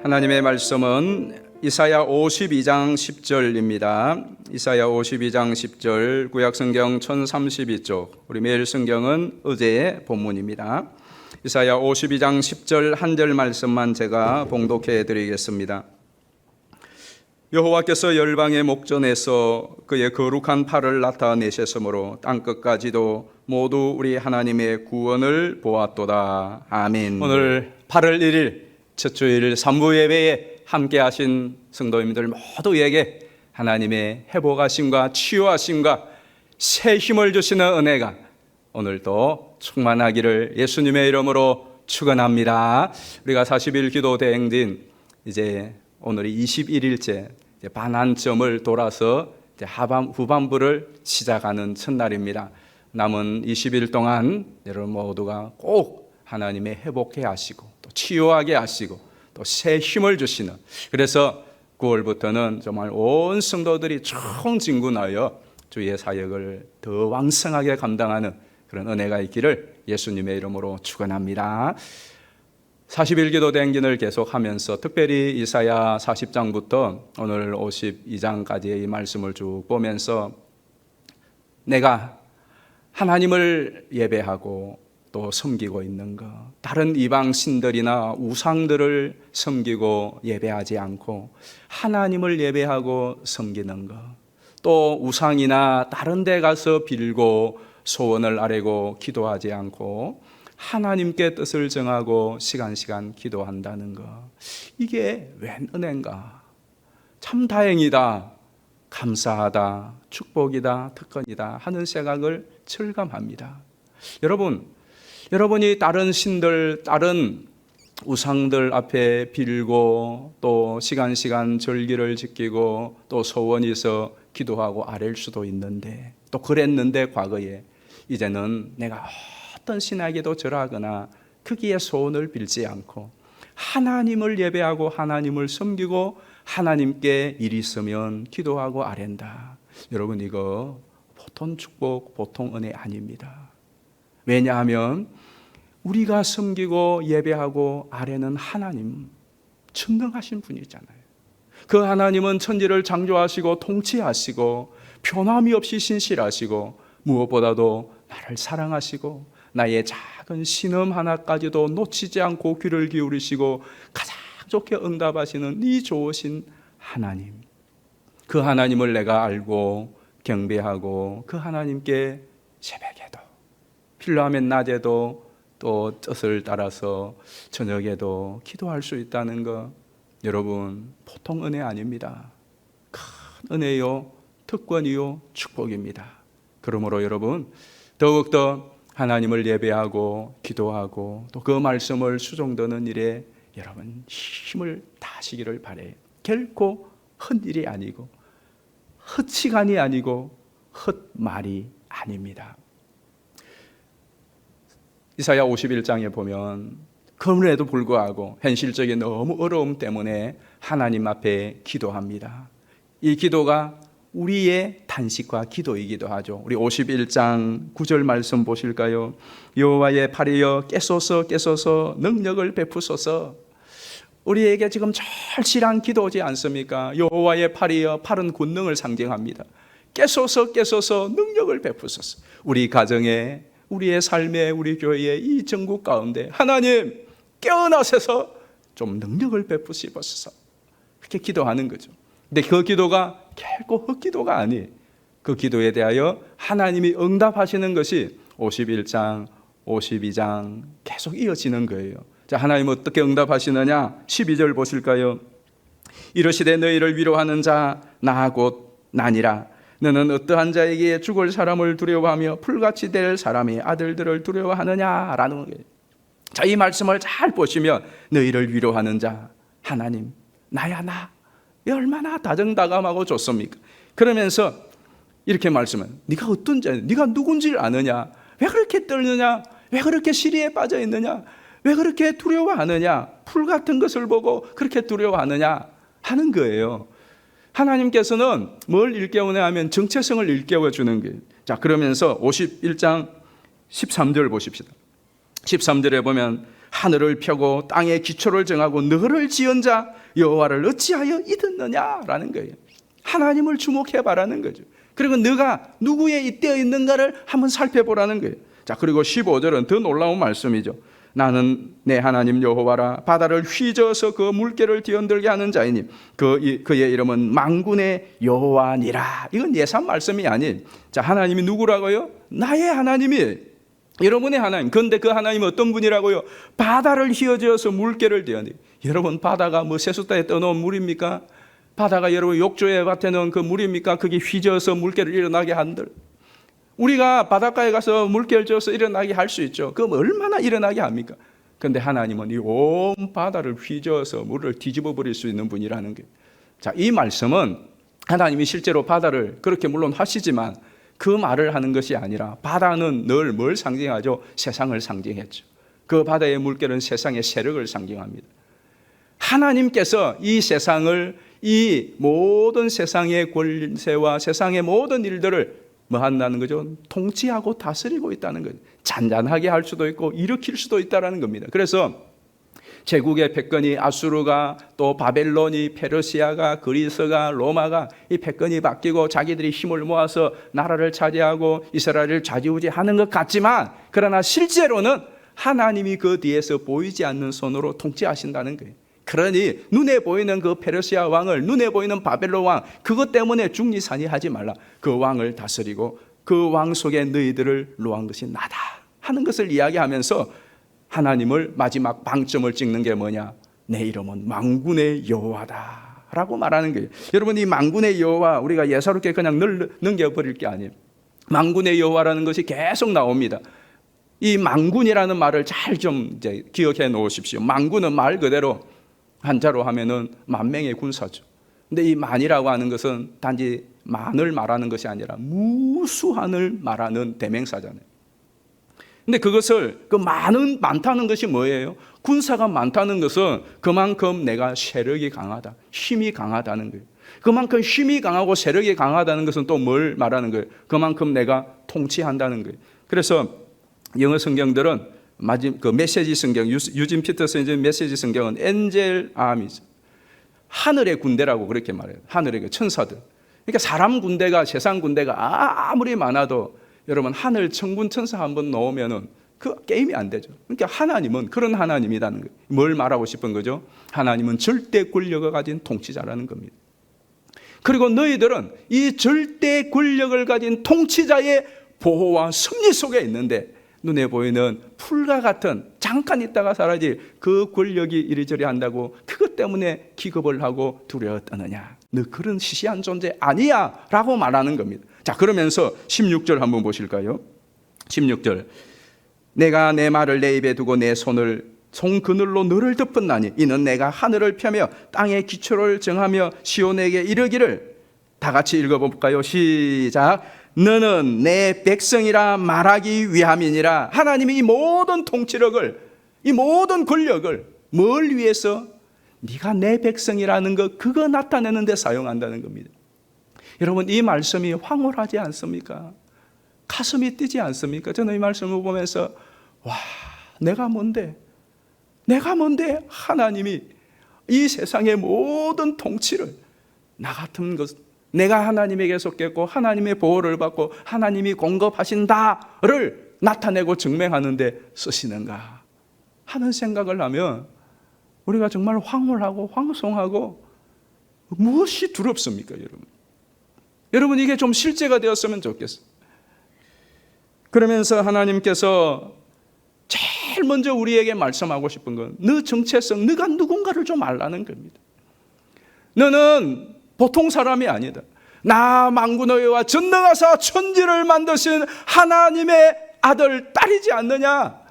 하나님의 말씀은 이사야 52장 10절입니다. 이사야 52장 10절, 구약성경 1032쪽, 우리 매일 성경은 어제의 본문입니다. 이사야 52장 10절 한 절 말씀만 제가 봉독해 드리겠습니다. 여호와께서 열방의 목전에서 그의 거룩한 팔을 나타내셨으므로 땅끝까지도 모두 우리 하나님의 구원을 보았도다. 아멘. 오늘 8월 1일 첫 주일 3부 예배에 함께 하신 성도님들 모두에게 하나님의 회복하심과 치유하심과 새 힘을 주시는 은혜가 오늘도 충만하기를 예수님의 이름으로 축원합니다. 우리가 40일 기도 대행진 이제 오늘이 21일째 반환점을 돌아서 이제 후반부를 시작하는 첫날입니다. 남은 20일 동안 여러분 모두가 꼭 하나님의 회복해 하시고 또 치유하게 하시고 또 새 힘을 주시는, 그래서 9월부터는 정말 온 성도들이 총진군하여 주의 사역을 더 왕성하게 감당하는 그런 은혜가 있기를 예수님의 이름으로 축원합니다. 40일 기도 대행진을 계속하면서 특별히 이사야 40장부터 오늘 52장까지의 이 말씀을 쭉 보면서 내가 하나님을 예배하고 또 섬기고 있는 것, 다른 이방 신들이나 우상들을 섬기고 예배하지 않고 하나님을 예배하고 섬기는 것, 또 우상이나 다른 데 가서 빌고 소원을 아뢰고 기도하지 않고 하나님께 뜻을 정하고 시간 기도한다는 것, 이게 웬 은혜인가? 참 다행이다, 감사하다, 축복이다, 특권이다 하는 생각을 철감합니다. 여러분이 다른 신들, 다른 우상들 앞에 빌고 또 시간 절기를 지키고 또 소원이 있어 기도하고 아랠 수도 있는데, 또 그랬는데 과거에, 이제는 내가 어떤 신에게도 절하거나 크기의 소원을 빌지 않고 하나님을 예배하고 하나님을 섬기고 하나님께 일 있으면 기도하고 아랜다. 여러분, 이거 보통 축복, 보통 은혜 아닙니다. 왜냐하면 우리가 섬기고 예배하고 아뢰는 하나님, 전능하신 분이잖아요. 그 하나님은 천지를 창조하시고 통치하시고 변함이 없이 신실하시고 무엇보다도 나를 사랑하시고 나의 작은 신음 하나까지도 놓치지 않고 귀를 기울이시고 가장 좋게 응답하시는 이 좋으신 하나님, 그 하나님을 내가 알고 경배하고 그 하나님께 새벽에도 필요하면 낮에도 또 뜻을 따라서 저녁에도 기도할 수 있다는 것, 여러분 보통 은혜 아닙니다. 큰 은혜요, 특권이요, 축복입니다. 그러므로 여러분 더욱더 하나님을 예배하고 기도하고 또 그 말씀을 수종드는 일에 여러분 힘을 다하시기를 바라요. 결코 헛일이 아니고 헛시간이 아니고 헛말이 아닙니다. 이사야 51장에 보면 그럼에도 불구하고 현실적인 너무 어려움 때문에 하나님 앞에 기도합니다. 이 기도가 우리의 단식과 기도이기도 하죠. 우리 51장 9절 말씀 보실까요? 여호와의 팔이여 깨소서 능력을 베푸소서. 우리에게 지금 절실한 기도지 않습니까? 여호와의 팔이여, 팔은 권능을 상징합니다. 깨소서 능력을 베푸소서. 우리 가정에, 우리의 삶에, 우리 교회에, 이 전국 가운데 하나님 깨어나셔서 좀 능력을 베푸시옵소서. 그렇게 기도하는 거죠. 근데 그 기도가 결코 헛기도가 아니에요. 그 기도에 대하여 하나님이 응답하시는 것이 51장, 52장 계속 이어지는 거예요. 자, 하나님 어떻게 응답하시느냐? 12절 보실까요? 이르시되 너희를 위로하는 자 나 곧 나니라. 너는 어떠한 자에게 죽을 사람을 두려워하며 풀같이 될 사람의 아들들을 두려워하느냐라는 거예요. 자, 이 말씀을 잘 보시면 너희를 위로하는 자 하나님, 나야 나. 얼마나 다정다감하고 좋습니까? 그러면서 이렇게 말씀은 네가 어떤 자냐, 네가 누군지를 아느냐, 왜 그렇게 떨느냐, 왜 그렇게 시리에 빠져 있느냐, 왜 그렇게 두려워하느냐, 풀 같은 것을 보고 그렇게 두려워하느냐 하는 거예요. 하나님께서는 뭘 일깨우냐 하면 정체성을 일깨워 주는 거예요. 자, 그러면서 51장 13절 보십시다. 13절에 보면 하늘을 펴고 땅에 기초를 정하고 너를 지은 자 여호와를 어찌하여 잊었느냐라는 거예요. 하나님을 주목해 봐라는 거죠. 그리고 너가 누구에 잇대어 있는가를 한번 살펴보라는 거예요. 자, 그리고 15절은 더 놀라운 말씀이죠. 나는 내 하나님 여호와라. 바다를 휘저어서 그 물결을 뒤흔들게 하는 자이니 그의 이름은 만군의 여호와니라. 이건 예산 말씀이 아닌, 자, 하나님이 누구라고요? 나의 하나님이, 여러분의 하나님. 그런데 그 하나님은 어떤 분이라고요? 바다를 휘어지어서 물결을 뒤흔들게. 여러분, 바다가 뭐 세숫대에 떠놓은 물입니까? 바다가 여러분 욕조에 밭에는 그 물입니까? 그게 휘저어서 물결을 일어나게 한들. 우리가 바닷가에 가서 물결 져서 일어나게 할 수 있죠. 그럼 얼마나 일어나게 합니까? 그런데 하나님은 이 온 바다를 휘저어서 물을 뒤집어 버릴 수 있는 분이라는 거예요. 자, 이 말씀은 하나님이 실제로 바다를 그렇게 물론 하시지만 그 말을 하는 것이 아니라, 바다는 늘 뭘 상징하죠? 세상을 상징했죠. 그 바다의 물결은 세상의 세력을 상징합니다. 하나님께서 이 세상을, 이 모든 세상의 권세와 세상의 모든 일들을 뭐 한다는 거죠? 통치하고 다스리고 있다는 거죠. 잔잔하게 할 수도 있고 일으킬 수도 있다는 겁니다. 그래서 제국의 패권이 아수르가, 또 바벨론이, 페르시아가, 그리스가, 로마가 이 패권이 바뀌고 자기들이 힘을 모아서 나라를 차지하고 이스라엘을 좌지우지하는 것 같지만, 그러나 실제로는 하나님이 그 뒤에서 보이지 않는 손으로 통치하신다는 거예요. 그러니 눈에 보이는 그 페르시아 왕을, 눈에 보이는 바벨론 왕, 그것 때문에 중리산이하지 말라. 그 왕을 다스리고 그 왕 속에 너희들을 놓은 것이 나다 하는 것을 이야기하면서 하나님을 마지막 방점을 찍는 게 뭐냐? 내 이름은 만군의 여호와다 라고 말하는 거예요. 여러분, 이 만군의 여호와 우리가 예사롭게 그냥 넘겨버릴 게 아니에요. 만군의 여호와라는 것이 계속 나옵니다. 이 만군이라는 말을 잘 좀 이제 기억해 놓으십시오. 만군은 말 그대로 한자로 하면은 만명의 군사죠. 근데 이 만이라고 하는 것은 단지 만을 말하는 것이 아니라 무수한을 말하는 대명사잖아요. 근데 그것을 그 많다는 것이 뭐예요? 군사가 많다는 것은 그만큼 내가 세력이 강하다, 힘이 강하다는 거예요. 그만큼 힘이 강하고 세력이 강하다는 것은 또 뭘 말하는 거예요? 그만큼 내가 통치한다는 거예요. 그래서 영어 성경들은 그 메시지 성경, 유진 피터슨의 메시지 성경은 엔젤 아미즈, 하늘의 군대라고 그렇게 말해요. 하늘의 천사들. 그러니까 사람 군대가, 세상 군대가 아무리 많아도 여러분 하늘 천군 천사 한번 넣으면은 그 게임이 안 되죠. 그러니까 하나님은 그런 하나님이라는 거예요. 뭘 말하고 싶은 거죠? 하나님은 절대 권력을 가진 통치자라는 겁니다. 그리고 너희들은 이 절대 권력을 가진 통치자의 보호와 섭리 속에 있는데, 눈에 보이는 풀과 같은 잠깐 있다가 사라질 그 권력이 이리저리 한다고 그것 때문에 기겁을 하고 두려워 떠느냐? 너 그런 시시한 존재 아니야 라고 말하는 겁니다. 자, 그러면서 16절 한번 보실까요? 16절, 내가 내 말을 내 입에 두고 내 손을 손그늘로 너를 덮었나니 이는 내가 하늘을 펴며 땅의 기초를 정하며 시온에게 이르기를. 다 같이 읽어볼까요? 시작. 너는 내 백성이라 말하기 위함이니라. 하나님이 이 모든 통치력을, 이 모든 권력을 뭘 위해서? 네가 내 백성이라는 것, 그거 나타내는 데 사용한다는 겁니다. 여러분, 이 말씀이 황홀하지 않습니까? 가슴이 뛰지 않습니까? 저는 이 말씀을 보면서 와, 내가 뭔데? 내가 뭔데? 하나님이 이 세상의 모든 통치를 나 같은 것, 내가 하나님에게 속했고 하나님의 보호를 받고 하나님이 공급하신다를 나타내고 증명하는 데 쓰시는가 하는 생각을 하면 우리가 정말 황홀하고 황송하고 무엇이 두렵습니까, 여러분? 여러분, 이게 좀 실제가 되었으면 좋겠어요. 그러면서 하나님께서 제일 먼저 우리에게 말씀하고 싶은 건 너 정체성, 너가 누군가를 좀 알라는 겁니다. 너는 보통 사람이 아니다. 나 만군의 여호와 전능하사 천지를 만드신 하나님의 아들, 딸이지 않느냐?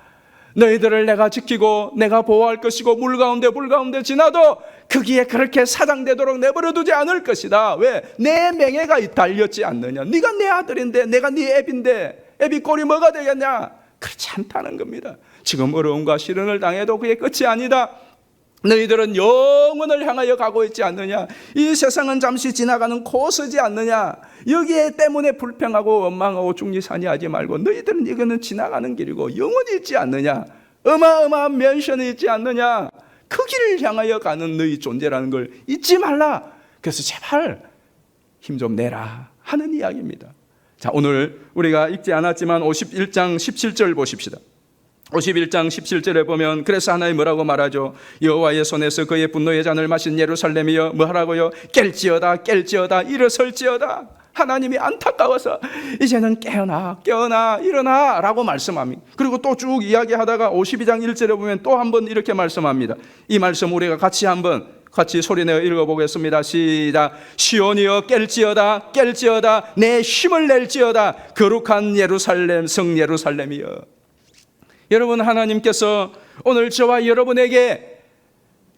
너희들을 내가 지키고 내가 보호할 것이고 물 가운데 지나도 거기에 그렇게 사장되도록 내버려두지 않을 것이다. 왜? 내 명예가 달렸지 않느냐? 네가 내 아들인데, 내가 네 애비인데 애비 꼴이 뭐가 되겠냐? 그렇지 않다는 겁니다. 지금 어려움과 시련을 당해도 그게 끝이 아니다. 너희들은 영원을 향하여 가고 있지 않느냐? 이 세상은 잠시 지나가는 코스지 않느냐? 여기에 때문에 불평하고 원망하고 중리산이하지 말고 너희들은 이거는 지나가는 길이고 영원히 있지 않느냐? 어마어마한 면션이 있지 않느냐. 그 길을 향하여 가는 너희 존재라는 걸 잊지 말라. 그래서 제발 힘 좀 내라 하는 이야기입니다. 자, 오늘 우리가 읽지 않았지만 51장 17절 보십시다. 51장 17절에 보면 그래서 하나님 뭐라고 말하죠? 여호와의 손에서 그의 분노의 잔을 마신 예루살렘이여 뭐하라고요? 깰지어다 깰지어다 일어설지어다. 하나님이 안타까워서 이제는 깨어나 일어나 라고 말씀합니다. 그리고 또 쭉 이야기하다가 52장 1절에 보면 또 한번 이렇게 말씀합니다. 이 말씀 우리가 같이 소리내어 읽어보겠습니다. 시작. 시온이여 깰지어다 내 힘을 낼지어다 거룩한 예루살렘 성 예루살렘이여. 여러분, 하나님께서 오늘 저와 여러분에게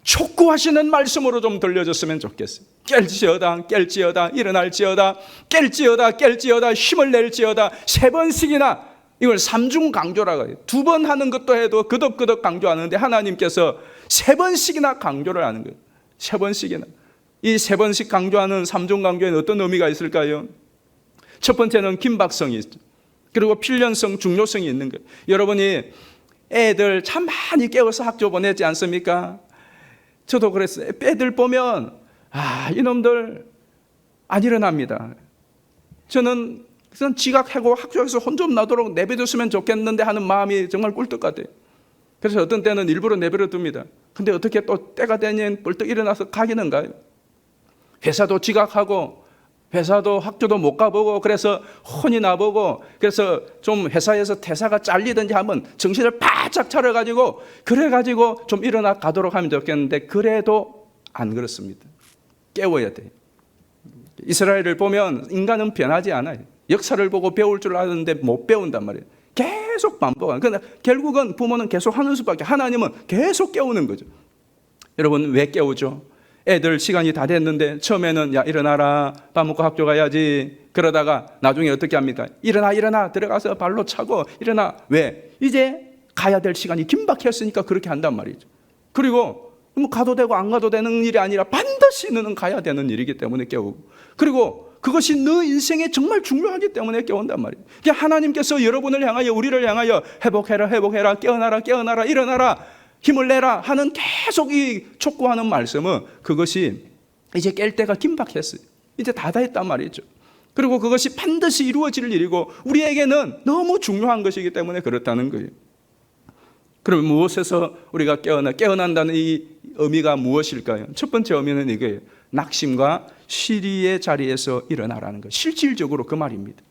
촉구하시는 말씀으로 좀 들려줬으면 좋겠어요. 깰지어다 일어날지어다 깰지어다 힘을 낼지어다. 3번씩이나 이걸 3중 강조라고 해요. 2번 하는 것도 해도 그덕그덕 강조하는데 하나님께서 3번씩이나 강조를 하는 거예요. 3번씩이나. 이 3번씩 강조하는 3중 강조에는 어떤 의미가 있을까요? 첫 번째는 긴박성이 있죠. 그리고 필연성, 중요성이 있는 거예요. 여러분이 애들 참 많이 깨워서 학교 보내지 않습니까? 저도 그랬어요. 애들 보면 이놈들 안 일어납니다. 저는 지각하고 학교에서 혼 좀 나도록 내버려두면 좋겠는데 하는 마음이 정말 꿀떡 같아요. 그래서 어떤 때는 일부러 내버려둡니다. 근데 어떻게 또 때가 되면 벌떡 일어나서 가기는 가요. 회사도 지각하고 회사도 학교도 못 가보고 그래서 혼이 나보고 그래서 좀 회사에서 퇴사가 잘리든지 하면 정신을 바짝 차려가지고 그래가지고 좀 일어나 가도록 하면 좋겠는데 그래도 안 그렇습니다. 깨워야 돼요. 이스라엘을 보면 인간은 변하지 않아요. 역사를 보고 배울 줄 아는데 못 배운단 말이에요. 계속 반복하는. 그러나 결국은 부모는 계속 하는 수밖에, 하나님은 계속 깨우는 거죠. 여러분, 왜 깨우죠? 애들 시간이 다 됐는데 처음에는 야 일어나라 밥 먹고 학교 가야지. 그러다가 나중에 어떻게 합니까? 일어나 들어가서 발로 차고 일어나. 왜? 이제 가야 될 시간이 긴박했으니까 그렇게 한단 말이죠. 그리고 뭐 가도 되고 안 가도 되는 일이 아니라 반드시 너는 가야 되는 일이기 때문에 깨우고, 그리고 그것이 너 인생에 정말 중요하기 때문에 깨운단 말이에요. 하나님께서 여러분을 향하여 우리를 향하여 회복해라 깨어나라 일어나라 힘을 내라 하는 계속 이 촉구하는 말씀은 그것이 이제 깰 때가 긴박했어요. 이제 다 했단 말이죠. 그리고 그것이 반드시 이루어질 일이고 우리에게는 너무 중요한 것이기 때문에 그렇다는 거예요. 그럼 무엇에서 우리가 깨어난다는 이 의미가 무엇일까요? 첫 번째 의미는 이거예요. 낙심과 시리의 자리에서 일어나라는 것. 실질적으로 그 말입니다.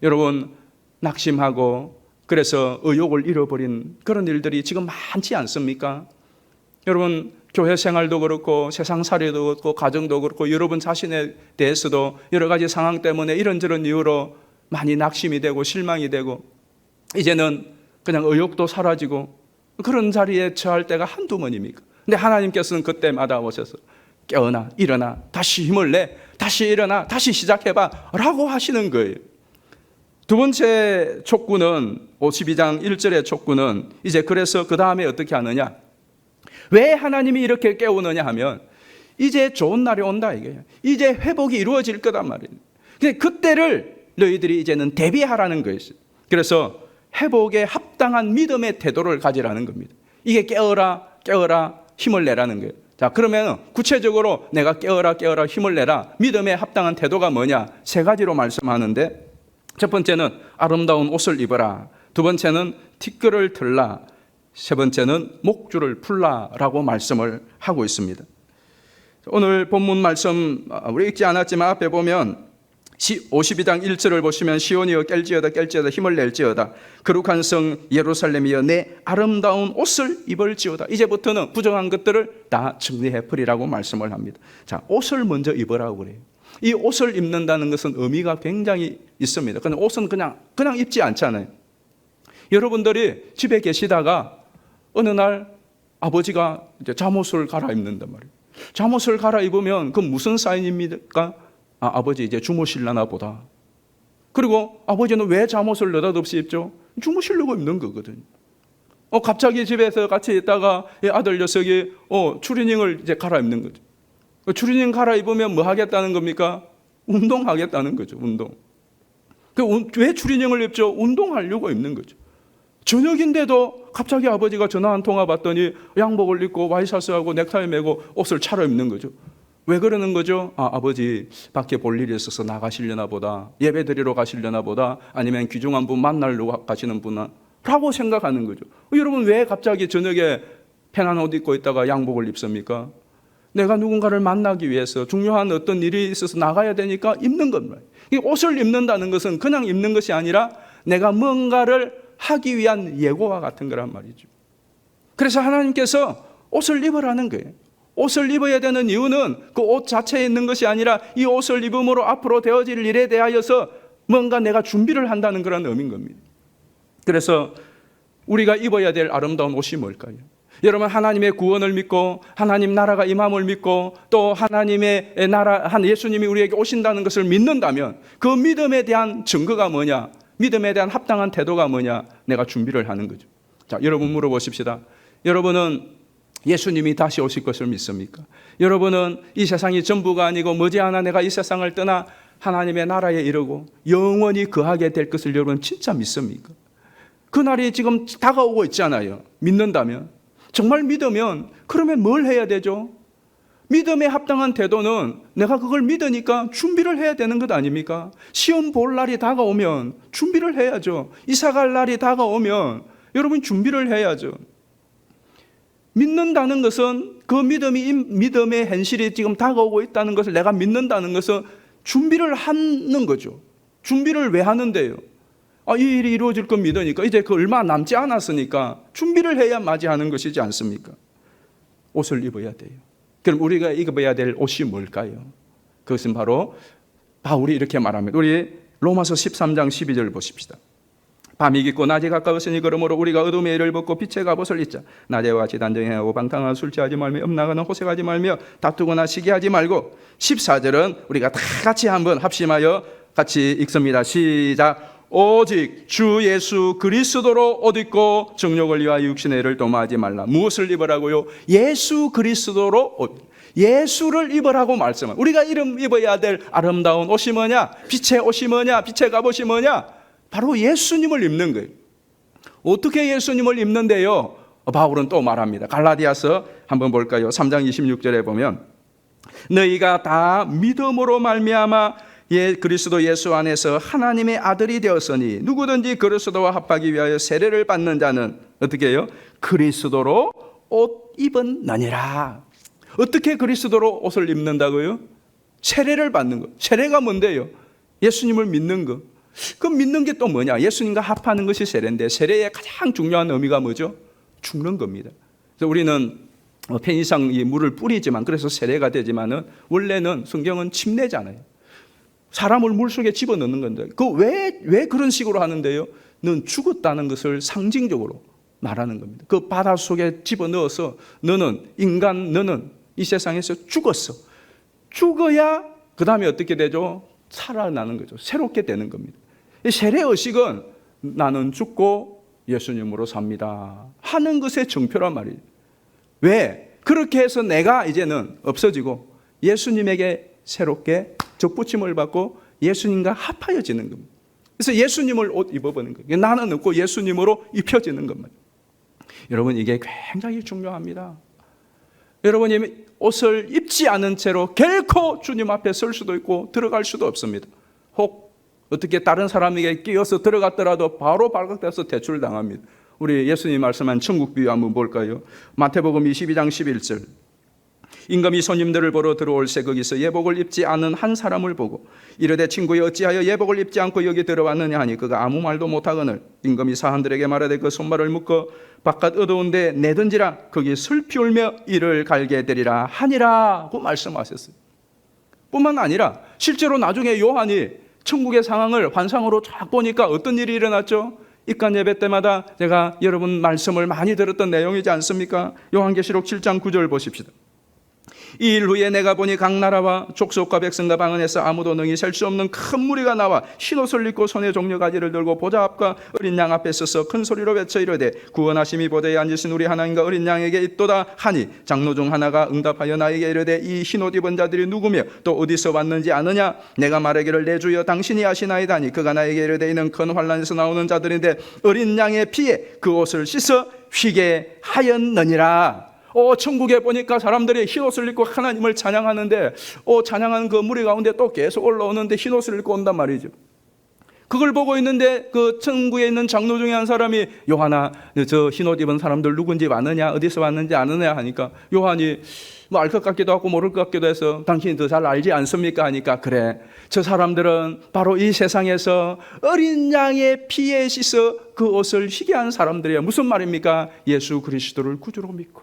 여러분, 낙심하고 그래서 의욕을 잃어버린 그런 일들이 지금 많지 않습니까? 여러분, 교회 생활도 그렇고 세상살이도 그렇고 가정도 그렇고 여러분 자신에 대해서도 여러 가지 상황 때문에 이런저런 이유로 많이 낙심이 되고 실망이 되고 이제는 그냥 의욕도 사라지고 그런 자리에 처할 때가 한두 번입니까? 근데 하나님께서는 그때마다 오셔서 깨어나 일어나 다시 힘을 내 다시 일어나 다시 시작해봐 라고 하시는 거예요. 두 번째 촉구는 52장 1절의 촉구는 이제 그래서 그 다음에 어떻게 하느냐, 왜 하나님이 이렇게 깨우느냐 하면 이제 좋은 날이 온다 이거예요. 이제 회복이 이루어질 거단 말이에요. 근데 그때를 너희들이 이제는 대비하라는 것이죠. 그래서 회복에 합당한 믿음의 태도를 가지라는 겁니다. 이게 깨어라 힘을 내라는 거예요. 자, 그러면 구체적으로 내가 깨어라 힘을 내라 믿음에 합당한 태도가 뭐냐, 3가지로 말씀하는데 첫 번째는 아름다운 옷을 입어라, 두 번째는 티끌을 틀라, 세 번째는 목줄을 풀라라고 말씀을 하고 있습니다. 오늘 본문 말씀 우리 읽지 않았지만 앞에 보면 52장 1절을 보시면 시온이여 깰지어다 힘을 낼지어다 거룩한 성 예루살렘이여 내 아름다운 옷을 입을지어다. 이제부터는 부정한 것들을 다 정리해버리라고 말씀을 합니다. 자, 옷을 먼저 입으라고 그래요. 이 옷을 입는다는 것은 의미가 굉장히 있습니다. 근데 옷은 그냥 입지 않잖아요. 여러분들이 집에 계시다가 어느 날 아버지가 이제 잠옷을 갈아입는단 말이에요. 잠옷을 갈아입으면 그건 무슨 사인입니까? 아버지 이제 주무실라나 보다. 그리고 아버지는 왜 잠옷을 느닷없이 입죠? 주무시려고 입는 거거든요. 갑자기 집에서 같이 있다가 아들 녀석이 추리닝을 이제 갈아입는 거죠. 추리닝 갈아입으면 뭐 하겠다는 겁니까? 운동하겠다는 거죠. 운동. 왜 추리닝을 입죠? 운동하려고 입는 거죠. 저녁인데도 갑자기 아버지가 전화 한 통화 받더니 양복을 입고 와이셔츠하고 넥타이 메고 옷을 차려입는 거죠. 왜 그러는 거죠? 아버지 밖에 볼 일이 있어서 나가시려나 보다, 예배 드리러 가시려나 보다, 아니면 귀중한 분 만나러 가시는 분아 라고 생각하는 거죠. 여러분, 왜 갑자기 저녁에 편한 옷 입고 있다가 양복을 입습니까? 내가 누군가를 만나기 위해서 중요한 어떤 일이 있어서 나가야 되니까 입는 겁니다. 옷을 입는다는 것은 그냥 입는 것이 아니라 내가 뭔가를 하기 위한 예고와 같은 거란 말이죠. 그래서 하나님께서 옷을 입으라는 거예요. 옷을 입어야 되는 이유는 그 옷 자체에 있는 것이 아니라 이 옷을 입음으로 앞으로 되어질 일에 대하여서 뭔가 내가 준비를 한다는 그런 의미인 겁니다. 그래서 우리가 입어야 될 아름다운 옷이 뭘까요? 여러분, 하나님의 구원을 믿고 하나님 나라가 임함을 믿고 또 하나님의 나라, 예수님이 우리에게 오신다는 것을 믿는다면 그 믿음에 대한 증거가 뭐냐? 믿음에 대한 합당한 태도가 뭐냐? 내가 준비를 하는 거죠. 자, 여러분 물어보십시다. 여러분은 예수님이 다시 오실 것을 믿습니까? 여러분은 이 세상이 전부가 아니고 머지않아 내가 이 세상을 떠나 하나님의 나라에 이르고 영원히 거하게 될 것을 여러분 진짜 믿습니까? 그날이 지금 다가오고 있잖아요. 믿는다면, 정말 믿으면 그러면 뭘 해야 되죠? 믿음에 합당한 태도는 내가 그걸 믿으니까 준비를 해야 되는 것 아닙니까? 시험 볼 날이 다가오면 준비를 해야죠. 이사 갈 날이 다가오면 여러분 준비를 해야죠. 믿는다는 것은 그 믿음의 현실이 지금 다가오고 있다는 것을 내가 믿는다는 것은 준비를 하는 거죠. 준비를 왜 하는데요? 이 일이 이루어질 건 믿으니까 이제 그 얼마 남지 않았으니까 준비를 해야 맞이하는 것이지 않습니까? 옷을 입어야 돼요. 그럼 우리가 입어야 될 옷이 뭘까요? 그것은 바로 바울이 이렇게 말합니다. 우리 로마서 13장 12절 보십시다. 밤이 깊고 낮이 가까웠으니 그러므로 우리가 어둠의 일을 벗고 빛의 갑옷을 입자. 낮에와 같이 단정히 행하고 방탕하고 술 취하지 말며 엇나가는 호색하지 말며 다투거나 시기하지 말고. 14절은 우리가 다 같이 한번 합심하여 같이 읽습니다. 시작. 오직 주 예수 그리스도로 옷 입고 정욕을 위하여 육신의 일을 도모하지 말라. 무엇을 입으라고요? 예수 그리스도로 옷. 예수를 입으라고 말씀합니다. 우리가 입어야 될 아름다운 옷이 뭐냐? 빛의 옷이 뭐냐? 빛의 갑옷이 뭐냐? 바로 예수님을 입는 거예요. 어떻게 예수님을 입는데요? 바울은 또 말합니다. 갈라디아서 한번 볼까요? 3장 26절에 보면 너희가 다 믿음으로 말미암아 그리스도 예수 안에서 하나님의 아들이 되었으니 누구든지 그리스도와 합하기 위하여 세례를 받는 자는 어떻게 해요? 그리스도로 옷 입었느니라. 어떻게 그리스도로 옷을 입는다고요? 세례를 받는 거. 세례가 뭔데요? 예수님을 믿는 거. 그럼 믿는 게 또 뭐냐? 예수님과 합하는 것이 세례인데 세례의 가장 중요한 의미가 뭐죠? 죽는 겁니다. 그래서 우리는 편의상 이 물을 뿌리지만 그래서 세례가 되지만은 원래는 성경은 침례잖아요. 사람을 물속에 집어넣는 건데 왜 그런 식으로 하는데요? 넌 죽었다는 것을 상징적으로 말하는 겁니다. 그 바다 속에 집어넣어서 너는 이 세상에서 죽었어. 죽어야 그 다음에 어떻게 되죠? 살아나는 거죠. 새롭게 되는 겁니다. 세례의식은 나는 죽고 예수님으로 삽니다 하는 것의 정표란 말이에요. 왜? 그렇게 해서 내가 이제는 없어지고 예수님에게 새롭게 접붙임을 받고 예수님과 합하여지는 겁니다. 그래서 예수님을 옷 입어보는 거예요. 나는 없고 예수님으로 입혀지는 겁니다. 여러분, 이게 굉장히 중요합니다. 여러분이 옷을 입지 않은 채로 결코 주님 앞에 설 수도 있고 들어갈 수도 없습니다. 혹 어떻게 다른 사람에게 끼어서 들어갔더라도 바로 발각돼서 대출당합니다. 우리 예수님 말씀한 천국 비유 한번 볼까요? 마태복음 22장 11절. 임금이 손님들을 보러 들어올새 거기서 예복을 입지 않은 한 사람을 보고 이르되 친구여 어찌하여 예복을 입지 않고 여기 들어왔느냐 하니 그가 아무 말도 못하거늘 임금이 사람들에게 말하되 그 손발을 묶어 바깥 어두운 데 내던지라 거기 슬피 울며 이를 갈게 되리라 하니라고 말씀하셨어요. 뿐만 아니라 실제로 나중에 요한이 천국의 상황을 환상으로 쫙 보니까 어떤 일이 일어났죠? 입간 예배 때마다 제가 여러분 말씀을 많이 들었던 내용이지 않습니까? 요한계시록 7장 9절 보십시다. 이 일 후에 내가 보니 각 나라와 족속과 백성과 방언에서 아무도 능히 셀 수 없는 큰 무리가 나와 흰옷을 입고 손에 종려가지를 들고 보좌 앞과 어린 양 앞에 서서 큰 소리로 외쳐 이르되 구원하심이 보좌에 앉으신 우리 하나님과 어린 양에게 있도다 하니 장로 중 하나가 응답하여 나에게 이르되 이 흰옷 입은 자들이 누구며 또 어디서 왔는지 아느냐? 내가 말하기를 내 주여 당신이 아시나이다니. 그가 나에게 이르되 이는 큰 환난에서 나오는 자들인데 어린 양의 피에 그 옷을 씻어 휘게 하였느니라. 천국에 보니까 사람들이 흰옷을 입고 하나님을 찬양하는데 찬양하는 그 무리 가운데 또 계속 올라오는데 흰옷을 입고 온단 말이죠. 그걸 보고 있는데 그 천국에 있는 장로 중에 한 사람이 요한아, 저 흰옷 입은 사람들 누군지 아느냐? 어디서 왔는지 아느냐? 하니까 요한이 뭐 알 것 같기도 하고 모를 것 같기도 해서 당신이 더 잘 알지 않습니까? 하니까 그래, 저 사람들은 바로 이 세상에서 어린 양의 피에 씻어 그 옷을 희게 한 사람들이야. 무슨 말입니까? 예수 그리스도를 구주로 믿고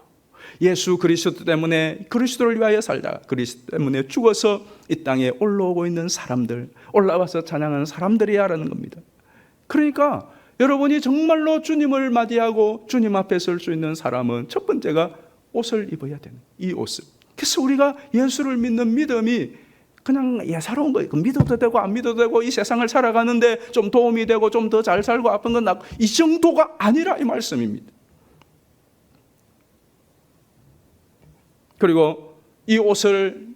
예수 그리스도 때문에 그리스도를 위하여 살다 그리스도 때문에 죽어서 이 땅에 올라오고 있는 사람들, 올라와서 찬양하는 사람들이야라는 겁니다. 그러니까 여러분이 정말로 주님을 맞이하고 주님 앞에 설 수 있는 사람은 첫 번째가 옷을 입어야 되는 이 옷을. 그래서 우리가 예수를 믿는 믿음이 그냥 예사로운 거예요. 믿어도 되고 안 믿어도 되고 이 세상을 살아가는데 좀 도움이 되고 좀 더 잘 살고 아픈 건 낫고 이 정도가 아니라 이 말씀입니다. 그리고 이 옷을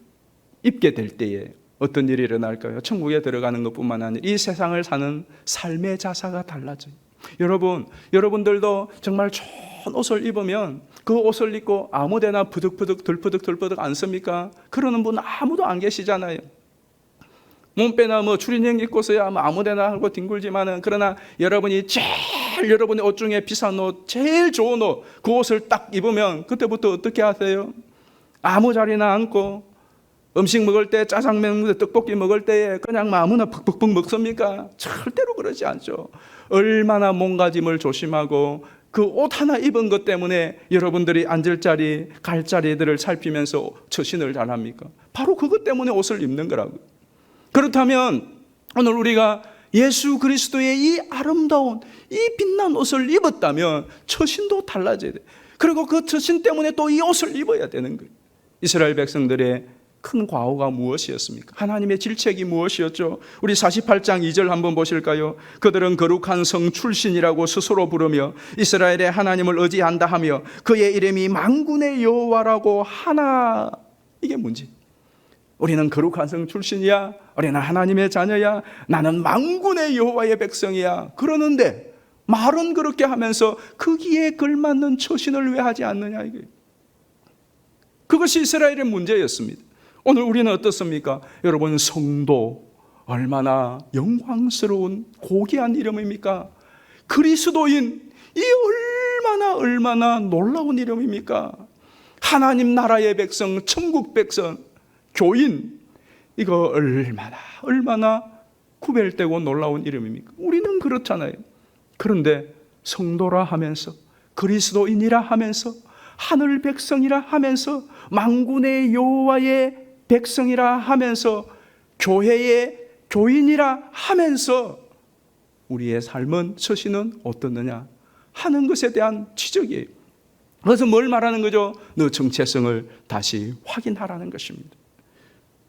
입게 될 때에 어떤 일이 일어날까요? 천국에 들어가는 것뿐만 아니라 이 세상을 사는 삶의 자세가 달라져요. 여러분들도 정말 좋은 옷을 입으면 그 옷을 입고 아무데나 부득부득 들푸득 안 씁니까? 그러는 분 아무도 안 계시잖아요. 몸빼나 추리닝 입고서야 아무데나 하고 뒹굴지만은, 그러나 여러분이 여러분의 옷 중에 비싼 옷, 제일 좋은 옷, 그 옷을 딱 입으면 그때부터 어떻게 하세요? 아무 자리나 앉고 음식 먹을 때, 짜장면, 떡볶이 먹을 때에 그냥 아무나 벅벅벅 먹습니까? 절대로 그러지 않죠. 얼마나 몸가짐을 조심하고 그 옷 하나 입은 것 때문에 여러분들이 앉을 자리, 갈 자리들을 살피면서 처신을 잘합니까? 바로 그것 때문에 옷을 입는 거라고요. 그렇다면 오늘 우리가 예수 그리스도의 이 아름다운 이 빛난 옷을 입었다면 처신도 달라져야 돼요. 그리고 그 처신 때문에 또 이 옷을 입어야 되는 거예요. 이스라엘 백성들의 큰 과오가 무엇이었습니까? 하나님의 질책이 무엇이었죠? 우리 48장 2절 한번 보실까요? 그들은 거룩한 성 출신이라고 스스로 부르며 이스라엘의 하나님을 의지한다 하며 그의 이름이 만군의 여호와라고 하나. 이게 문제. 우리는 거룩한 성 출신이야. 우리는 하나님의 자녀야. 나는 만군의 여호와의 백성이야. 그러는데 말은 그렇게 하면서 거기에 걸맞는 처신을 왜 하지 않느냐 이게. 그것이 이스라엘의 문제였습니다. 오늘 우리는 어떻습니까? 여러분, 성도 얼마나 영광스러운 고귀한 이름입니까? 그리스도인, 이 얼마나 놀라운 이름입니까? 하나님 나라의 백성, 천국 백성, 교인, 이거 얼마나 구별되고 놀라운 이름입니까? 우리는 그렇잖아요. 그런데 성도라 하면서, 그리스도인이라 하면서, 하늘 백성이라 하면서, 만군의 여호와의 백성이라 하면서, 교회의 교인이라 하면서 우리의 삶은 처신은 어떻느냐 하는 것에 대한 지적이에요. 그래서 뭘 말하는 거죠? 너 정체성을 다시 확인하라는 것입니다.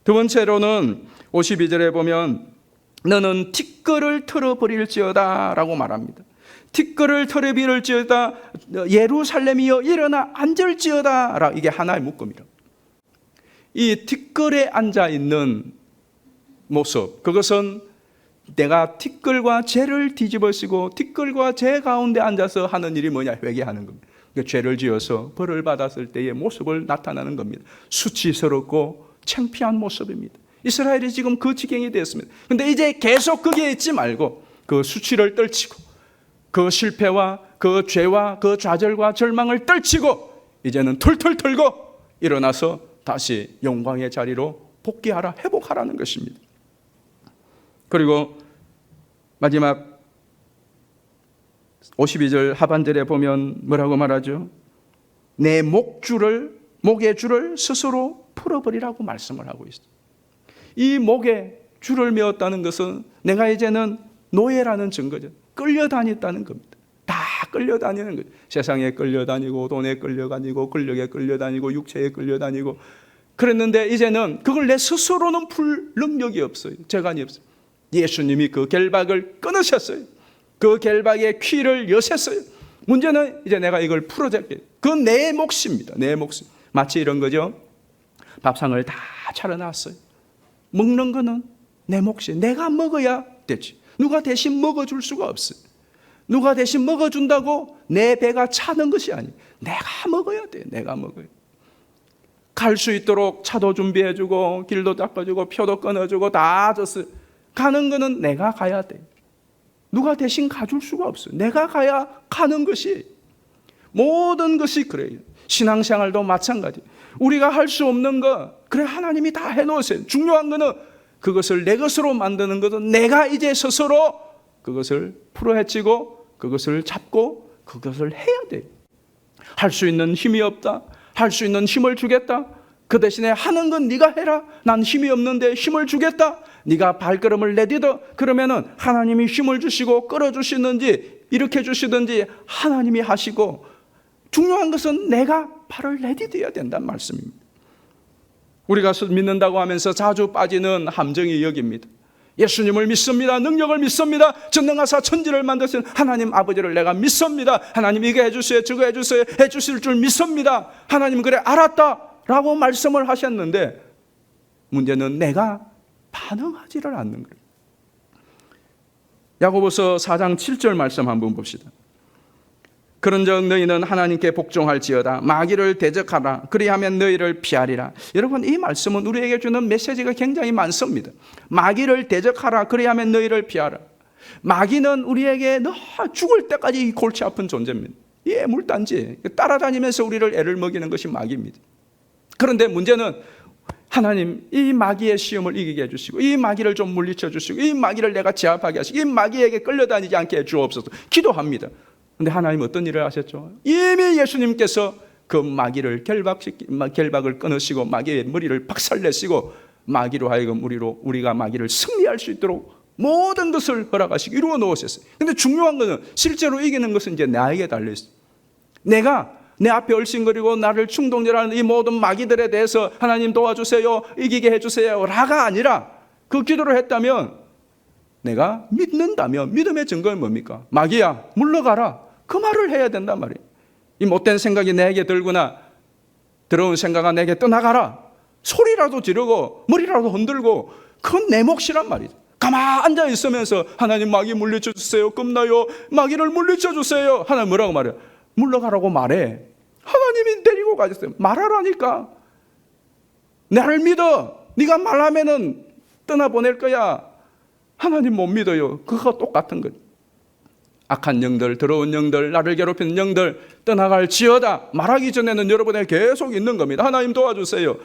두 번째로는 52절에 보면 너는 티끌을 털어버릴지어다 라고 말합니다. 티끌을 털어버릴지어다, 예루살렘이여 일어나 앉을지어다. 이게 하나의 묶음이라. 이 티끌에 앉아있는 모습, 그것은 내가 티끌과 죄를 뒤집어쓰고 티끌과 죄 가운데 앉아서 하는 일이 뭐냐? 회개하는 겁니다. 그러니까 죄를 지어서 벌을 받았을 때의 모습을 나타나는 겁니다. 수치스럽고 창피한 모습입니다. 이스라엘이 지금 그 지경이 되었습니다. 그런데 이제 계속 거기에 있지 말고 그 수치를 떨치고 그 실패와 그 죄와 그 좌절과 절망을 떨치고 이제는 털털 털고 일어나서 다시 영광의 자리로 복귀하라, 회복하라는 것입니다. 그리고 마지막 52절 하반절에 보면 뭐라고 말하죠? 내 목의 줄을 스스로 풀어버리라고 말씀을 하고 있어요. 이 목에 줄을 메었다는 것은 내가 이제는 노예라는 증거죠. 끌려다녔다는 겁니다. 다 끌려다니는 거죠. 세상에 끌려다니고 돈에 끌려다니고 권력에 끌려다니고 육체에 끌려다니고 그랬는데 이제는 그걸 내 스스로는 풀 능력이 없어요. 재간이 없어요. 예수님이 그 결박을 끊으셨어요. 그 결박의 퀴를 여셨어요. 문제는 이제 내가 이걸 풀어줄게. 그건 내 몫입니다. 내 몫. 마치 이런 거죠. 밥상을 다 차려놨어요. 먹는 거는 내 몫이. 내가 먹어야 되지. 누가 대신 먹어줄 수가 없어요. 누가 대신 먹어준다고 내 배가 차는 것이 아니에요. 내가 먹어야 돼요. 내가 먹어요. 갈 수 있도록 차도 준비해주고 길도 닦아주고 표도 끊어주고 다 줬어요. 가는 거는 내가 가야 돼. 누가 대신 가줄 수가 없어요. 내가 가야 가는 것이. 모든 것이 그래요. 신앙생활도 마찬가지. 우리가 할 수 없는 거 그래 하나님이 다 해놓으세요. 중요한 거는 그것을 내 것으로 만드는 것은 내가 이제 스스로 그것을 풀어헤치고 그것을 잡고 그것을 해야 돼요. 할 수 있는 힘이 없다. 할 수 있는 힘을 주겠다. 그 대신에 하는 건 네가 해라. 난 힘이 없는데 힘을 주겠다. 네가 발걸음을 내딛어. 그러면은 하나님이 힘을 주시고 끌어주시든지 일으켜 주시든지 하나님이 하시고, 중요한 것은 내가 발을 내딛어야 된다는 말씀입니다. 우리가 믿는다고 하면서 자주 빠지는 함정이 여기입니다. 예수님을 믿습니다. 능력을 믿습니다. 전능하사 천지를 만드신 하나님 아버지를 내가 믿습니다. 하나님 이거 해주세요. 저거 해주세요. 해주실 줄 믿습니다. 하나님 그래 알았다 라고 말씀을 하셨는데 문제는 내가 반응하지를 않는 거예요. 야고보서 4장 7절 말씀 한번 봅시다. 그런즉 너희는 하나님께 복종할지어다. 마귀를 대적하라. 그리하면 너희를 피하리라. 여러분, 이 말씀은 우리에게 주는 메시지가 굉장히 많습니다. 마귀를 대적하라. 그리하면 너희를 피하라. 마귀는 우리에게 너 죽을 때까지 골치 아픈 존재입니다. 이 애물단지 따라다니면서 우리를 애를 먹이는 것이 마귀입니다. 그런데 문제는 하나님 이 마귀의 시험을 이기게 해주시고 이 마귀를 좀 물리쳐 주시고 이 마귀를 내가 제압하게 하시고 이 마귀에게 끌려다니지 않게 해주옵소서 기도합니다. 그런데 하나님 어떤 일을 하셨죠? 이미 예수님께서 그 마귀를 결박을 끊으시고 마귀의 머리를 박살내시고 마귀로 하여금 우리가 마귀를 승리할 수 있도록 모든 것을 허락하시고 이루어 놓으셨어요. 그런데 중요한 것은 실제로 이기는 것은 이제 나에게 달려있어요. 내가 내 앞에 얼씬거리고 나를 충동질하는 이 모든 마귀들에 대해서 하나님 도와주세요, 이기게 해주세요 라가 아니라 그 기도를 했다면, 내가 믿는다면 믿음의 증거는 뭡니까? 마귀야 물러가라, 그 말을 해야 된단 말이에요. 이 못된 생각이 내게 들거나 더러운 생각아 내게 떠나가라 소리라도 지르고 머리라도 흔들고 그건 내 몫이란 말이죠. 가만 앉아 있으면서 하나님 마귀 물리쳐 주세요, 겁나요, 마귀를 물리쳐 주세요. 하나님 뭐라고 말해요? 물러가라고 말해. 하나님이 데리고 가셨어요. 말하라니까. 나를 믿어. 네가 말하면은 떠나보낼 거야. 하나님 못 믿어요. 그거 똑같은 거죠. 악한 영들, 더러운 영들, 나를 괴롭히는 영들 떠나갈 지어다 말하기 전에는 여러분에 계속 있는 겁니다. 하나님 도와주세요.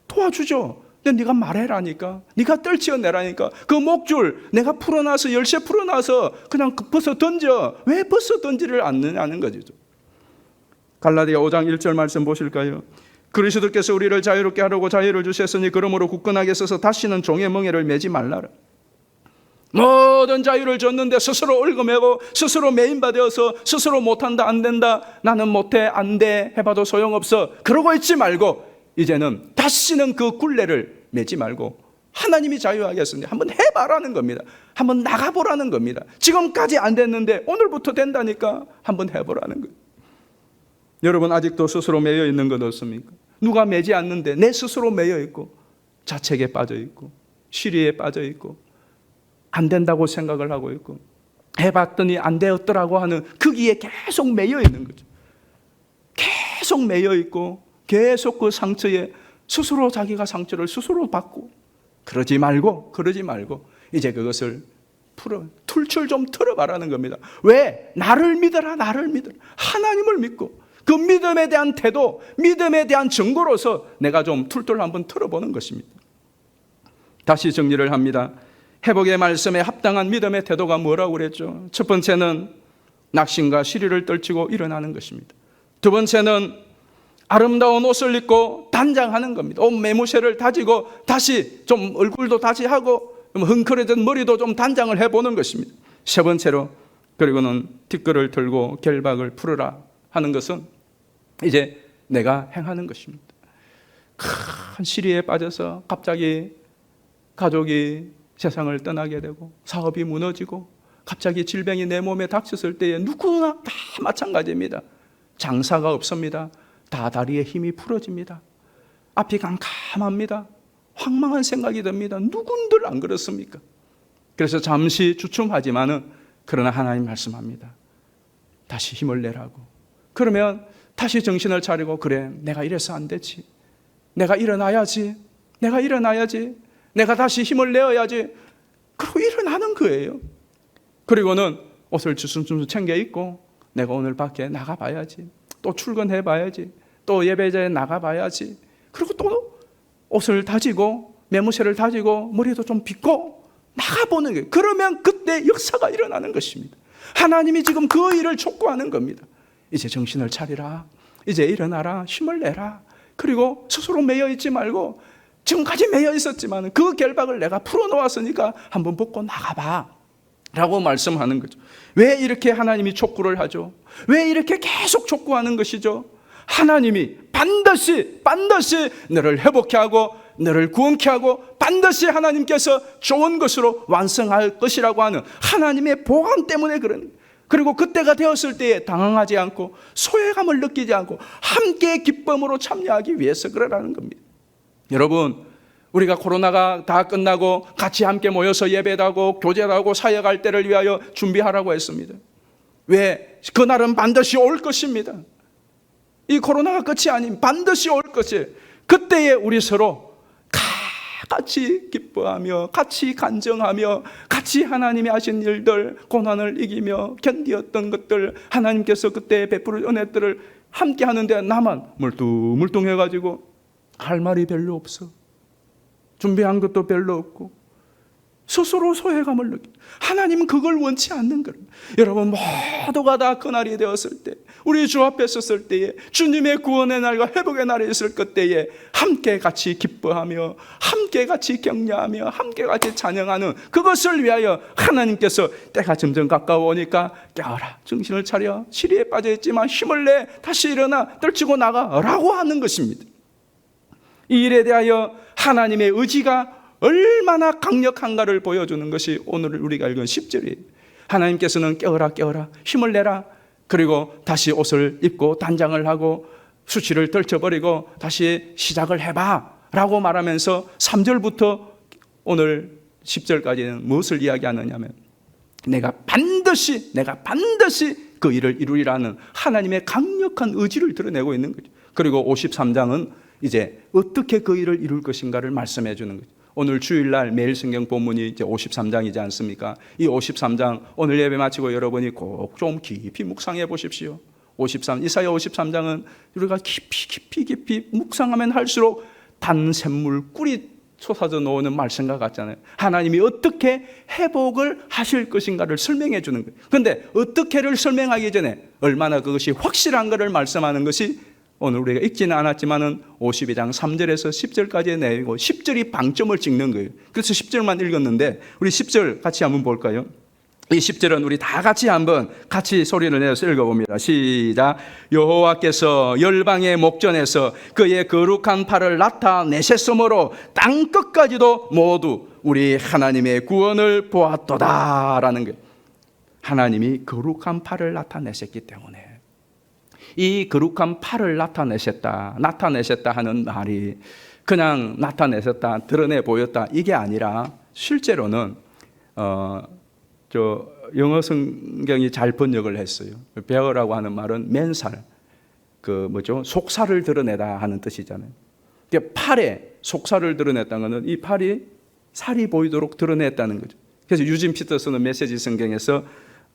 도와주죠. 근데 네가 말해라니까. 네가 떨치어내라니까. 그 목줄 내가 풀어놔서 열쇠 풀어놔서 그냥 벗어 던져. 왜 벗어 던지를 않느냐는 거죠. 갈라디아 5장 1절 말씀 보실까요? 그리스도께서 우리를 자유롭게 하려고 자유를 주셨으니 그러므로 굳건하게 서서 다시는 종의 멍에를 매지 말라라. 모든 자유를 줬는데 스스로 얽어매고 스스로 매인받아서 스스로 못한다, 안 된다, 나는 못해, 안 돼, 해봐도 소용없어 그러고 있지 말고 이제는 다시는 그 굴레를 매지 말고 하나님이 자유하겠습니다. 한번 해봐라는 겁니다. 한번 나가보라는 겁니다. 지금까지 안 됐는데 오늘부터 된다니까 한번 해보라는 거예요. 여러분 아직도 스스로 매여 있는 것 없습니까? 누가 매지 않는데 내 스스로 매여 있고 자책에 빠져 있고 시리에 빠져 있고 안 된다고 생각을 하고 있고 해봤더니 안 되었더라고 하는 거기에 계속 매여 있는 거죠. 계속 매여 있고 계속 그 상처에 스스로 자기가 상처를 스스로 받고 그러지 말고 이제 그것을 풀어 툴툴 좀 털어봐라는 겁니다. 왜? 나를 믿어라. 하나님을 믿고 그 믿음에 대한 태도, 믿음에 대한 증거로서 내가 좀 툴툴 한번 털어보는 것입니다. 다시 정리를 합니다. 회복의 말씀에 합당한 믿음의 태도가 뭐라고 그랬죠? 첫 번째는 낙심과 시리를 떨치고 일어나는 것입니다. 두 번째는 아름다운 옷을 입고 단장하는 겁니다. 옷 매무새를 다지고 다시 좀 얼굴도 다시 하고 흥크러진 머리도 좀 단장을 해보는 것입니다. 세 번째로 그리고는 뒷걸을 들고 결박을 풀어라 하는 것은 이제 내가 행하는 것입니다. 큰 시리에 빠져서 갑자기 가족이 세상을 떠나게 되고 사업이 무너지고 갑자기 질병이 내 몸에 닥쳤을 때에 누구나 다 마찬가지입니다. 장사가 없습니다. 다 다리에 힘이 풀어집니다. 앞이 깜깜합니다. 황망한 생각이 듭니다. 누군들 안 그렇습니까? 그래서 잠시 주춤하지만은 그러나 하나님 말씀합니다. 다시 힘을 내라고. 그러면 다시 정신을 차리고 그래 내가 이래서 안 되지. 내가 일어나야지. 내가 다시 힘을 내어야지. 그러고 일어나는 거예요. 그리고는 옷을 주섬주섬 챙겨 입고 내가 오늘 밖에 나가봐야지. 또 출근해봐야지. 또 예배자에 나가봐야지. 그리고 또 옷을 다지고 매무새를 다지고 머리도 좀 빗고 나가보는 거예요. 그러면 그때 역사가 일어나는 것입니다. 하나님이 지금 그 일을 촉구하는 겁니다. 이제 정신을 차리라. 이제 일어나라. 힘을 내라. 그리고 스스로 매여 있지 말고 지금까지 매여 있었지만 그 결박을 내가 풀어놓았으니까 한번 벗고 나가봐 라고 말씀하는 거죠. 왜 이렇게 하나님이 촉구를 하죠? 왜 이렇게 계속 촉구하는 것이죠? 하나님이 반드시 너를 회복케 하고 너를 구원케 하고 반드시 하나님께서 좋은 것으로 완성할 것이라고 하는 하나님의 보관 때문에 그런 거예요. 그리고 그때가 되었을 때에 당황하지 않고 소외감을 느끼지 않고 함께 기쁨으로 참여하기 위해서 그러라는 겁니다. 여러분, 우리가 코로나가 다 끝나고 같이 함께 모여서 예배하고 교제하고 사역할 때를 위하여 준비하라고 했습니다. 왜? 그날은 반드시 올 것입니다. 이 코로나가 끝이 아닌 반드시 올 것이에요. 그때에 우리 서로 같이 기뻐하며 같이 간증하며 같이 하나님이 하신 일들, 고난을 이기며 견디었던 것들, 하나님께서 그때 베풀은 은혜들을 함께 하는데 나만 물뚱물뚱해가지고 할 말이 별로 없어. 준비한 것도 별로 없고 스스로 소외감을 느끼고 하나님은 그걸 원치 않는 거예요. 여러분 모두가 다 그날이 되었을 때 우리 주 앞에 섰을 때에 주님의 구원의 날과 회복의 날이 있을 그때에 함께 같이 기뻐하며 함께 같이 격려하며 함께 같이 찬양하는 그것을 위하여 하나님께서 때가 점점 가까워오니까 깨어라 정신을 차려 시리에 빠져있지만 힘을 내 다시 일어나 떨치고 나가라고 하는 것입니다. 이 일에 대하여 하나님의 의지가 얼마나 강력한가를 보여주는 것이 오늘 우리가 읽은 10절이에요. 하나님께서는 깨어라 힘을 내라. 그리고 다시 옷을 입고 단장을 하고 수치를 떨쳐버리고 다시 시작을 해봐 라고 말하면서 3절부터 오늘 10절까지는 무엇을 이야기하느냐면 내가 반드시 그 일을 이루리라는 하나님의 강력한 의지를 드러내고 있는 거죠. 그리고 53장은 이제 어떻게 그 일을 이룰 것인가를 말씀해 주는 거죠. 오늘 주일날 매일 성경 본문이 이제 53장이지 않습니까? 이 53장 오늘 예배 마치고 여러분이 꼭 좀 깊이 묵상해 보십시오. 이사야 53장은 우리가 깊이 묵상하면 할수록 단샘물 꿀이 솟아져 나오는 말씀과 같잖아요. 하나님이 어떻게 회복을 하실 것인가를 설명해 주는 거예요. 그런데 어떻게를 설명하기 전에 얼마나 그것이 확실한 것을 말씀하는 것이 오늘 우리가 읽지는 않았지만은 52장 3절에서 10절까지의 내용이고 10절이 방점을 찍는 거예요. 그래서 10절만 읽었는데 우리 10절 같이 한번 볼까요? 이 10절은 우리 다 같이 한번 같이 소리를 내서 읽어봅니다. 시작. 여호와께서 열방의 목전에서 그의 거룩한 팔을 나타내셨으므로 땅 끝까지도 모두 우리 하나님의 구원을 보았도다라는 거예요. 하나님이 거룩한 팔을 나타내셨기 때문에 이 거룩한 팔을 나타내셨다 하는 말이 그냥 나타내셨다, 드러내 보였다 이게 아니라 실제로는 영어 성경이 잘 번역을 했어요. 베어라고 하는 말은 맨살, 속살을 드러내다 하는 뜻이잖아요. 팔에 속살을 드러냈다는 것은 이 팔이 살이 보이도록 드러냈다는 거죠. 그래서 유진 피터슨은 메시지 성경에서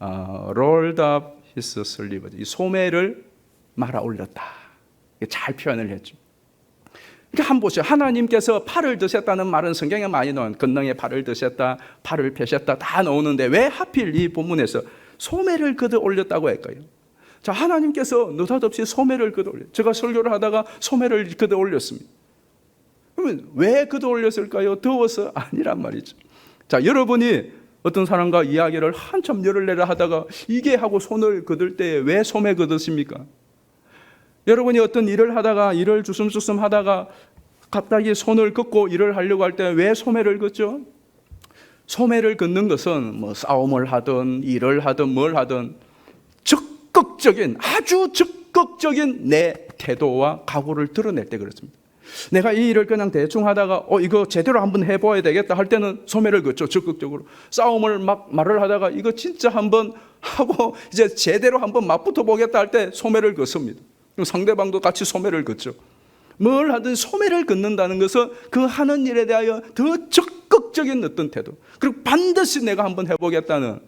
rolled up his sleeve, 이 소매를 말아 올렸다. 잘 표현을 했죠. 그러니까 한번 보세요. 하나님께서 팔을 드셨다는 말은 성경에 많이 나와요. 건능의 팔을 드셨다, 팔을 펴셨다 다 나오는데 왜 하필 이 본문에서 소매를 걷어 올렸다고 할까요? 자, 하나님께서 느닷없이 소매를 걷어 올렸어요. 제가 설교를 하다가 소매를 걷어 올렸습니다. 그러면 왜 걷어 올렸을까요? 더워서 아니란 말이죠. 자, 여러분이 어떤 사람과 이야기를 한참 열을 내려 하다가 이게 하고 손을 걷을 때 왜 소매 걷으십니까? 여러분이 어떤 일을 하다가 일을 주섬주섬 하다가 갑자기 손을 긋고 일을 하려고 할 때 왜 소매를 긋죠? 소매를 긋는 것은 뭐 싸움을 하든 일을 하든 뭘 하든 적극적인, 아주 적극적인 내 태도와 각오를 드러낼 때 그렇습니다. 내가 이 일을 그냥 대충 하다가 이거 제대로 한번 해봐야 되겠다 할 때는 소매를 긋죠. 적극적으로. 싸움을 막 말을 하다가 이거 진짜 한번 하고 이제 제대로 한번 맞붙어 보겠다 할 때 소매를 긋습니다. 그럼 상대방도 같이 소매를 긋죠. 뭘 하든 소매를 긋는다는 것은 그 하는 일에 대하여 더 적극적인 어떤 태도, 그리고 반드시 내가 한번 해보겠다는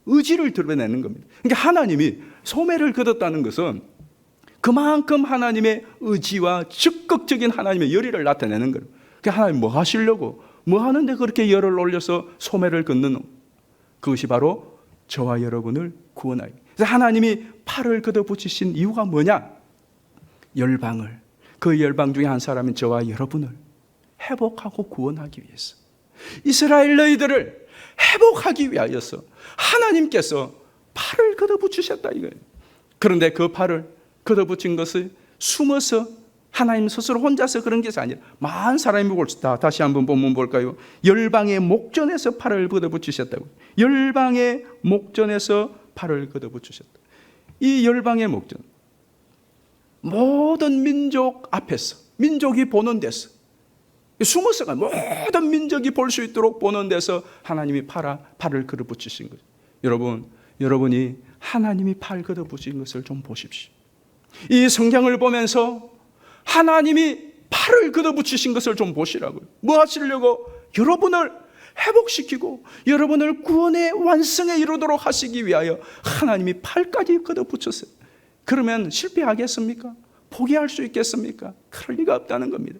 의지를 드러내는 겁니다. 그러니까 하나님이 소매를 긋었다는 것은 그만큼 하나님의 의지와 적극적인 하나님의 열의를 나타내는 거예요. 그러니까 하나님 뭐 하시려고, 뭐 하는데 그렇게 열을 올려서 소매를 긋는, 그것이 바로 저와 여러분을 구원하기. 그래서 하나님이 팔을 걷어붙이신 이유가 뭐냐? 열방을, 그 열방 중에 한 사람인 저와 여러분을 회복하고 구원하기 위해서, 이스라엘 너희들을 회복하기 위하여서 하나님께서 팔을 걷어붙이셨다 이거예요. 그런데 그 팔을 걷어붙인 것을 숨어서 하나님 스스로 혼자서 그런 것이 아니라 많은 사람이 봅시다. 다시 한번 본문 볼까요? 열방의 목전에서 팔을 걷어붙이셨다고. 열방의 목전에서 팔을 걷어붙이셨다. 이 열방의 목전, 모든 민족 앞에서, 민족이 보는 데서, 숨어서가 모든 민족이 볼 수 있도록 보는 데서 하나님이 팔을 걷어붙이신 거죠. 여러분이 하나님이 팔 걷어붙인 것을 좀 보십시오. 이 성경을 보면서 하나님이 팔을 걷어붙이신 것을 좀 보시라고요. 뭐 하시려고? 여러분을 회복시키고 여러분을 구원의 완성에 이르도록 하시기 위하여 하나님이 팔까지 걷어붙였어요. 그러면 실패하겠습니까? 포기할 수 있겠습니까? 그럴 리가 없다는 겁니다.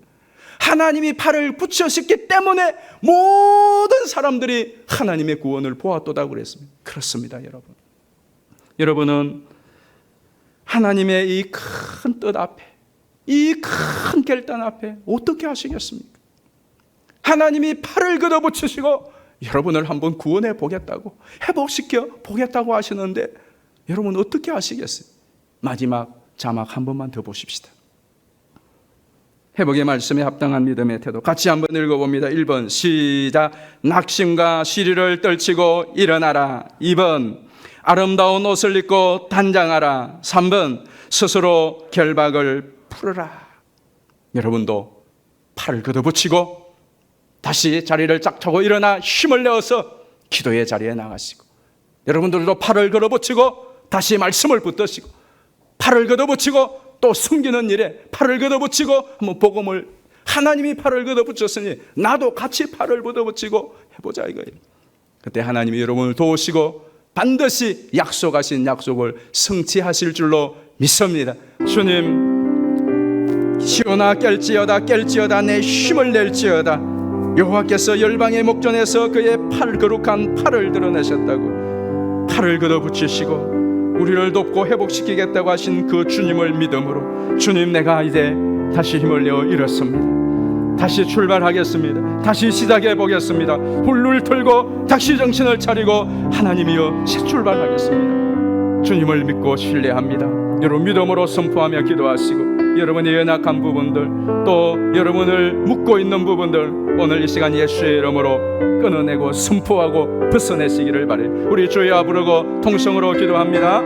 하나님이 팔을 붙여셨기 때문에 모든 사람들이 하나님의 구원을 보았도다고 그랬습니다. 그렇습니다, 여러분. 여러분은 하나님의 이 큰 뜻 앞에, 이 큰 결단 앞에 어떻게 하시겠습니까? 하나님이 팔을 걷어붙이시고 여러분을 한번 구원해 보겠다고, 회복시켜 보겠다고 하시는데 여러분 어떻게 하시겠어요? 마지막 자막 한 번만 더 보십시다. 회복의 말씀에 합당한 믿음의 태도, 같이 한번 읽어봅니다. 1번 시작. 낙심과 시리를 떨치고 일어나라. 2번 아름다운 옷을 입고 단장하라. 3번 스스로 결박을 풀어라. 여러분도 팔을 걷어붙이고 다시 자리를 쫙 펴고 일어나 힘을 내어서 기도의 자리에 나가시고, 여러분들도 팔을 걷어붙이고 다시 말씀을 붙드시고, 팔을 걷어붙이고 또 숨기는 일에 팔을 걷어붙이고 한번 복음을, 하나님이 팔을 걷어붙였으니 나도 같이 팔을 걷어붙이고 해보자 이거예요. 그때 하나님이 여러분을 도우시고 반드시 약속하신 약속을 성취하실 줄로 믿습니다. 주님, 시온아 깰지어다 내 힘을 낼지어다. 여호와께서 열방의 목전에서 그의 거룩한 팔을 드러내셨다고, 팔을 걷어붙이시고 우리를 돕고 회복시키겠다고 하신 그 주님을 믿음으로, 주님 내가 이제 다시 힘을 내어 일었습니다. 다시 출발하겠습니다. 다시 시작해 보겠습니다. 훌훌 털고 다시 정신을 차리고 하나님이여 새 출발하겠습니다. 주님을 믿고 신뢰합니다. 여러분 믿음으로 선포하며 기도하시고, 여러분의 연약한 부분들, 또 여러분을 묶고 있는 부분들 오늘 이 시간 예수의 이름으로 끊어내고 선포하고 벗어내시기를 바라요. 우리 주여 부르고 통성으로 기도합니다.